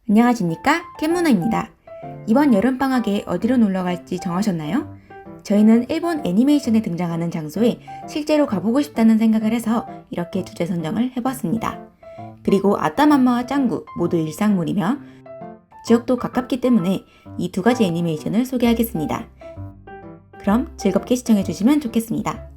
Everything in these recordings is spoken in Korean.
안녕하십니까? 캔모나입니다. 이번 여름방학에 어디로 놀러갈지 정하셨나요? 저희는 일본 애니메이션에 등장하는 장소에 실제로 가보고 싶다는 생각을 해서 이렇게 주제 선정을 해봤습니다. 그리고 아따맘마와 짱구 모두 일상물이며 지역도 가깝기 때문에 이 두 가지 애니메이션을 소개하겠습니다. 그럼 즐겁게 시청해주시면 좋겠습니다.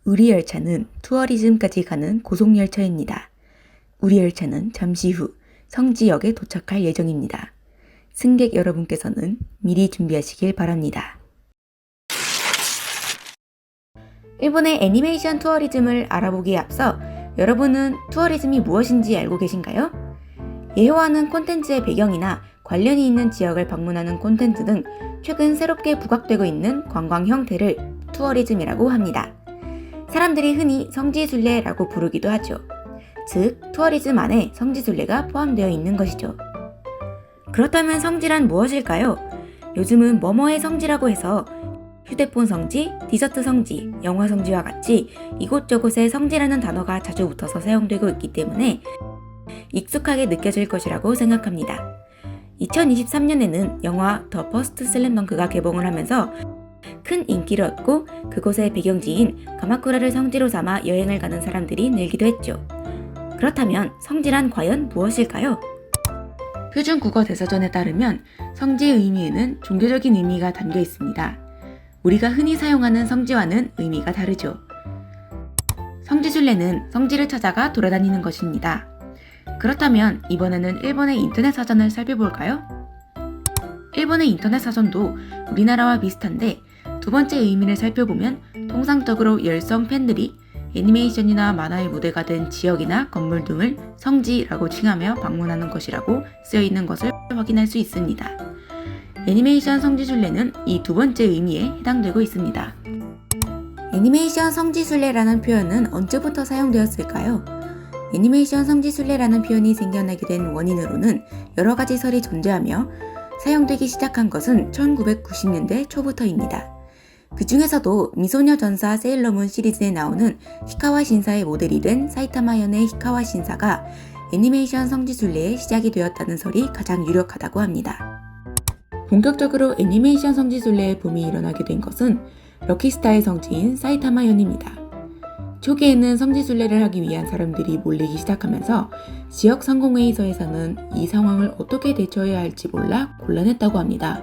우리 열차는 투어리즘까지 가는 고속열차입니다. 우리 열차는 잠시 후 성지역에 도착할 예정입니다. 승객 여러분께서는 미리 준비하시길 바랍니다. 일본의 애니메이션 투어리즘을 알아보기에 앞서 여러분은 투어리즘이 무엇인지 알고 계신가요? 예호하는 콘텐츠의 배경이나 관련이 있는 지역을 방문하는 콘텐츠 등 최근 새롭게 부각되고 있는 관광 형태를 투어리즘이라고 합니다. 사람들이 흔히 성지순례라고 부르기도 하죠. 즉, 투어리즘 안에 성지순례가 포함되어 있는 것이죠. 그렇다면 성지란 무엇일까요? 요즘은 뭐뭐의 성지라고 해서 휴대폰 성지, 디저트 성지, 영화 성지와 같이 이곳저곳에 성지라는 단어가 자주 붙어서 사용되고 있기 때문에 익숙하게 느껴질 것이라고 생각합니다. 2023년에는 영화 더 퍼스트 슬램덩크가 개봉을 하면서 큰 인기를 얻고 그곳의 배경지인 가마쿠라를 성지로 삼아 여행을 가는 사람들이 늘기도 했죠. 그렇다면 성지란 과연 무엇일까요? 표준 국어 대사전에 따르면 성지의 의미에는 종교적인 의미가 담겨 있습니다. 우리가 흔히 사용하는 성지와는 의미가 다르죠. 성지순례는 성지를 찾아가 돌아다니는 것입니다. 그렇다면 이번에는 일본의 인터넷 사전을 살펴볼까요? 일본의 인터넷 사전도 우리나라와 비슷한데 두 번째 의미를 살펴보면 통상적으로 열성 팬들이 애니메이션이나 만화의 무대가 된 지역이나 건물 등을 성지라고 칭하며 방문하는 것이라고 쓰여 있는 것을 확인할 수 있습니다. 애니메이션 성지순례는 이 두 번째 의미에 해당되고 있습니다. 애니메이션 성지순례라는 표현은 언제부터 사용되었을까요? 애니메이션 성지순례라는 표현이 생겨나게 된 원인으로는 여러 가지 설이 존재하며 사용되기 시작한 것은 1990년대 초부터입니다. 그 중에서도 미소녀 전사 세일러문 시리즈에 나오는 히카와 신사의 모델이 된 사이타마현의 히카와 신사가 애니메이션 성지순례의 시작이 되었다는 설이 가장 유력하다고 합니다. 본격적으로 애니메이션 성지순례의 붐이 일어나게 된 것은 럭키스타의 성지인 사이타마현입니다. 초기에는 성지순례를 하기 위한 사람들이 몰리기 시작하면서 지역 상공회의소에서는 이 상황을 어떻게 대처해야 할지 몰라 곤란했다고 합니다.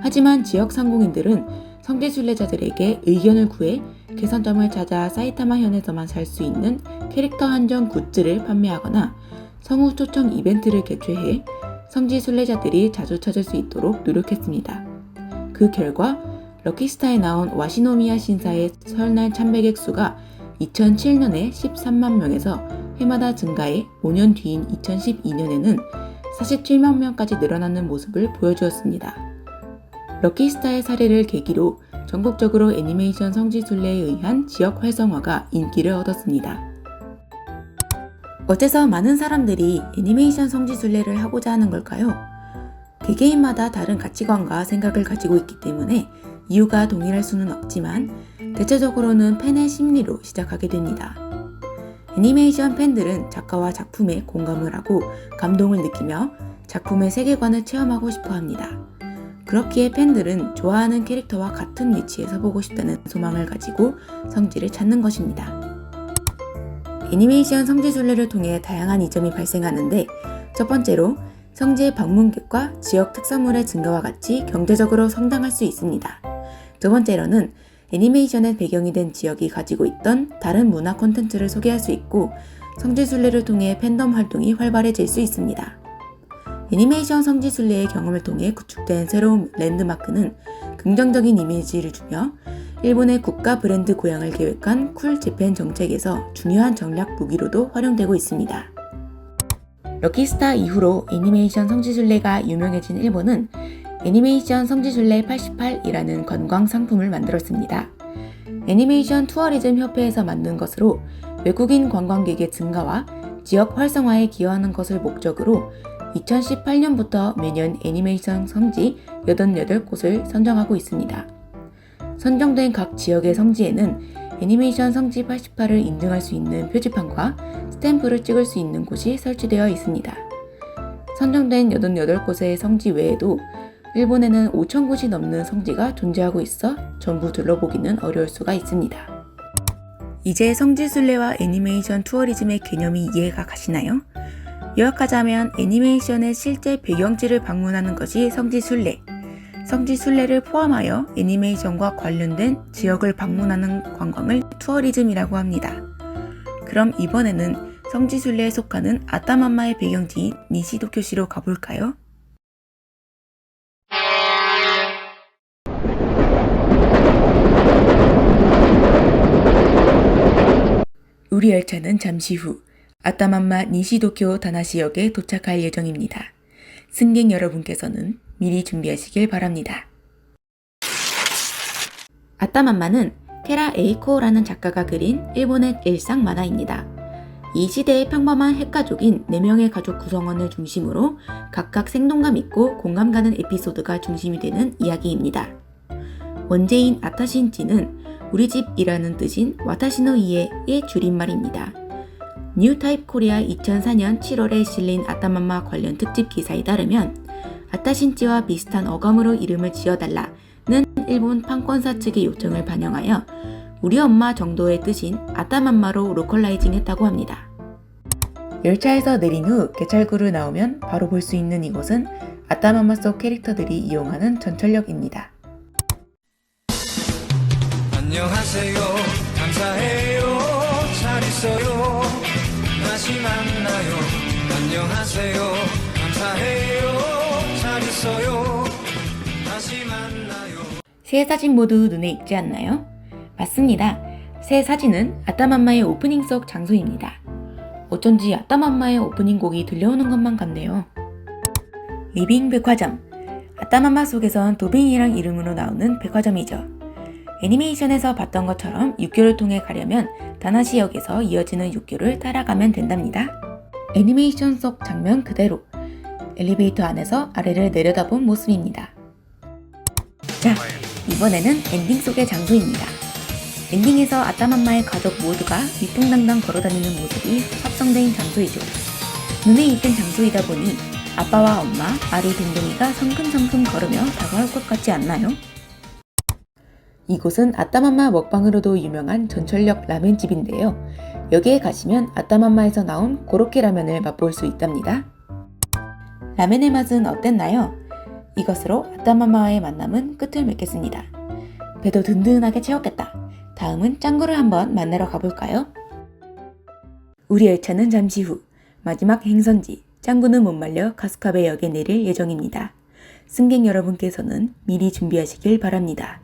하지만 지역 상공인들은 성지순례자들에게 의견을 구해 개선점을 찾아 사이타마현에서만 살 수 있는 캐릭터 한정 굿즈를 판매하거나 성우 초청 이벤트를 개최해 성지순례자들이 자주 찾을 수 있도록 노력했습니다. 그 결과 럭키스타에 나온 와시노미야 신사의 설날 참배객 수가 2007년에 13만 명에서 해마다 증가해 5년 뒤인 2012년에는 47만 명까지 늘어나는 모습을 보여주었습니다. 럭키스타의 사례를 계기로 전국적으로 애니메이션 성지순례에 의한 지역 활성화가 인기를 얻었습니다. 어째서 많은 사람들이 애니메이션 성지순례를 하고자 하는 걸까요? 개개인마다 다른 가치관과 생각을 가지고 있기 때문에 이유가 동일할 수는 없지만 대체적으로는 팬의 심리로 시작하게 됩니다. 애니메이션 팬들은 작가와 작품에 공감을 하고 감동을 느끼며 작품의 세계관을 체험하고 싶어 합니다. 그렇기에 팬들은 좋아하는 캐릭터와 같은 위치에 서보고 싶다는 소망을 가지고 성지를 찾는 것입니다. 애니메이션 성지순례를 통해 다양한 이점이 발생하는데 첫 번째로 성지의 방문객과 지역 특산물의 증가와 같이 경제적으로 성장할 수 있습니다. 두 번째로는 애니메이션의 배경이 된 지역이 가지고 있던 다른 문화 콘텐츠를 소개할 수 있고 성지순례를 통해 팬덤 활동이 활발해질 수 있습니다. 애니메이션 성지순례의 경험을 통해 구축된 새로운 랜드마크는 긍정적인 이미지를 주며 일본의 국가 브랜드 고양을 계획한 쿨 재팬 정책에서 중요한 전략 무기로도 활용되고 있습니다. 럭키스타 이후로 애니메이션 성지순례가 유명해진 일본은 애니메이션 성지순례 88이라는 관광 상품을 만들었습니다. 애니메이션 투어리즘 협회에서 만든 것으로 외국인 관광객의 증가와 지역 활성화에 기여하는 것을 목적으로 2018년부터 매년 애니메이션 성지 88곳을 선정하고 있습니다. 선정된 각 지역의 성지에는 애니메이션 성지 88을 인증할 수 있는 표지판과 스탬프를 찍을 수 있는 곳이 설치되어 있습니다. 선정된 88곳의 성지 외에도 일본에는 5,000곳이 넘는 성지가 존재하고 있어 전부 둘러보기는 어려울 수가 있습니다. 이제 성지순례와 애니메이션 투어리즘의 개념이 이해가 가시나요? 요약하자면 애니메이션의 실제 배경지를 방문하는 것이 성지순례, 성지순례를 포함하여 애니메이션과 관련된 지역을 방문하는 관광을 투어리즘이라고 합니다. 그럼 이번에는 성지순례에 속하는 아따맘마의 배경지인 니시도쿄시로 가볼까요? 우리 열차는 잠시 후 아따맘마 니시도쿄 다나시역에 도착할 예정입니다. 승객 여러분께서는 미리 준비하시길 바랍니다. 아따맘마는 테라 에이코라는 작가가 그린 일본의 일상 만화입니다. 이 시대의 평범한 핵가족인 4명의 가족 구성원을 중심으로 각각 생동감 있고 공감 가는 에피소드가 중심이 되는 이야기입니다. 원제인 아타신지는 우리 집이라는 뜻인 와타시노 이에의 줄임말입니다. 뉴타입 코리아 2004년 7월에 실린 아따맘마 관련 특집 기사에 따르면 아타신지와 비슷한 어감으로 이름을 지어달라는 일본 판권사 측의 요청을 반영하여 우리 엄마 정도의 뜻인 아따맘마로 로컬라이징 했다고 합니다. 열차에서 내린 후 개찰구를 나오면 바로 볼 수 있는 이곳은 아따맘마 속 캐릭터들이 이용하는 전철역입니다. 안녕하세요. 감사해요. 잘 있어요. 다시 만나요. 안녕하세요. 감사해요. 잘 있어요. 다시 만나요. 세 사진 모두 눈에 익지 않나요? 맞습니다. 세 사진은 아따맘마의 오프닝 속 장소입니다. 어쩐지 아따맘마의 오프닝 곡이 들려오는 것만 같네요. 리빙 백화점. 아따맘마 속에선 도빈이랑 이름으로 나오는 백화점이죠. 애니메이션에서 봤던 것처럼 육교를 통해 가려면 다나시역에서 이어지는 육교를 따라가면 된답니다. 애니메이션 속 장면 그대로 엘리베이터 안에서 아래를 내려다본 모습입니다. 자, 이번에는 엔딩 속의 장소입니다. 엔딩에서 아따맘마의 가족 모두가 위풍당당 걸어다니는 모습이 합성된 장소이죠. 눈에 익은 장소이다 보니 아빠와 엄마, 아리 댕댕이가 성큼성큼 걸으며 다가올 것 같지 않나요? 이곳은 아따맘마 먹방으로도 유명한 전철역 라멘집인데요. 여기에 가시면 아따맘마에서 나온 고로케 라면을 맛볼 수 있답니다. 라멘의 맛은 어땠나요? 이것으로 아따맘마와의 만남은 끝을 맺겠습니다. 배도 든든하게 채웠겠다. 다음은 짱구를 한번 만나러 가볼까요? 우리 열차는 잠시 후 마지막 행선지 짱구는 못 말려 카스카베 역에 내릴 예정입니다. 승객 여러분께서는 미리 준비하시길 바랍니다.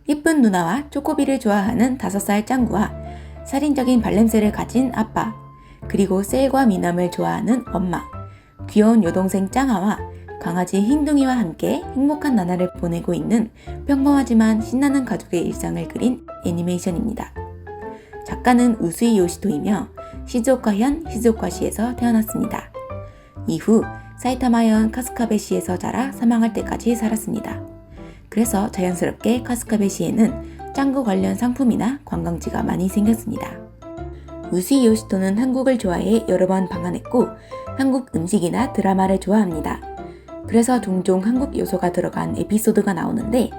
예쁜 누나와 초코비를 좋아하는 5살 짱구와 살인적인 발냄새를 가진 아빠, 그리고 셀과 미남을 좋아하는 엄마, 귀여운 여동생 짱아와 강아지 흰둥이와 함께 행복한 나날을 보내고 있는 평범하지만 신나는 가족의 일상을 그린 애니메이션입니다. 작가는 우스이 요시토이며 시즈오카현 시즈오카시에서 태어났습니다. 이후 사이타마현 카스카베시에서 자라 사망할 때까지 살았습니다. 그래서 자연스럽게 카스카베시에는 짱구 관련 상품이나 관광지가 많이 생겼습니다. 우스이 요시토는 한국을 좋아해 여러 번 방문했고 한국 음식이나 드라마를 좋아합니다. 그래서 종종 한국 요소가 들어간 에피소드가 나오는데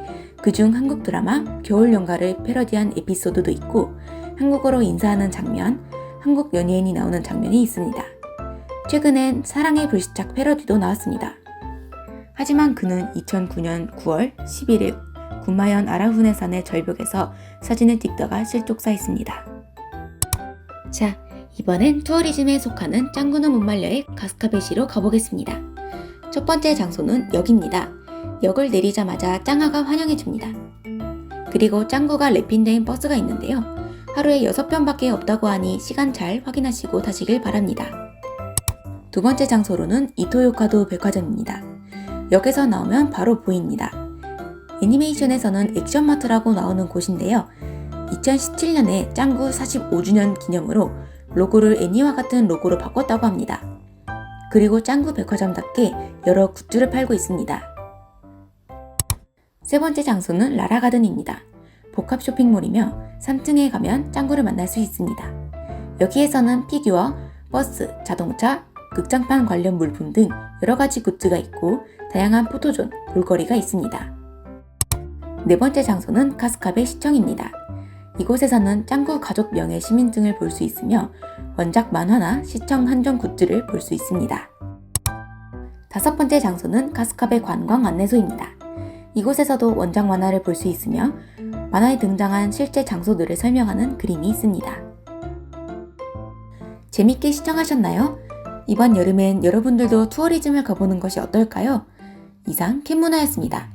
그중 한국 드라마 겨울연가를 패러디한 에피소드도 있고 한국어로 인사하는 장면, 한국 연예인이 나오는 장면이 있습니다. 최근엔 사랑의 불시착 패러디도 나왔습니다. 하지만 그는 2009년 9월 11일 군마현 아라후네산의 절벽에서 사진을 찍다가 실족사했습니다. 자, 이번엔 투어리즘에 속하는 짱구는 못 말려의 카스카베시로 가보겠습니다. 첫 번째 장소는 역입니다. 역을 내리자마자 짱아가 환영해줍니다. 그리고 짱구가 랩핑된 버스가 있는데요. 하루에 6편밖에 없다고 하니 시간 잘 확인하시고 타시길 바랍니다. 두 번째 장소로는 이토요카도 백화점입니다. 역에서 나오면 바로 보입니다. 애니메이션에서는 액션마트라고 나오는 곳인데요. 2017년에 짱구 45주년 기념으로 로고를 애니와 같은 로고로 바꿨다고 합니다. 그리고 짱구 백화점답게 여러 굿즈를 팔고 있습니다. 세 번째 장소는 라라가든입니다. 복합 쇼핑몰이며 3층에 가면 짱구를 만날 수 있습니다. 여기에서는 피규어, 버스, 자동차, 극장판 관련 물품 등 여러 가지 굿즈가 있고 다양한 포토존, 볼거리가 있습니다. 네 번째 장소는 카스카베 시청입니다. 이곳에서는 짱구 가족 명예 시민증을 볼 수 있으며 원작 만화나 시청 한정 굿즈를 볼 수 있습니다. 다섯 번째 장소는 카스카베 관광 안내소입니다. 이곳에서도 원작 만화를 볼 수 있으며 만화에 등장한 실제 장소들을 설명하는 그림이 있습니다. 재밌게 시청하셨나요? 이번 여름엔 여러분들도 투어리즘을 가보는 것이 어떨까요? 이상 캔문화였습니다.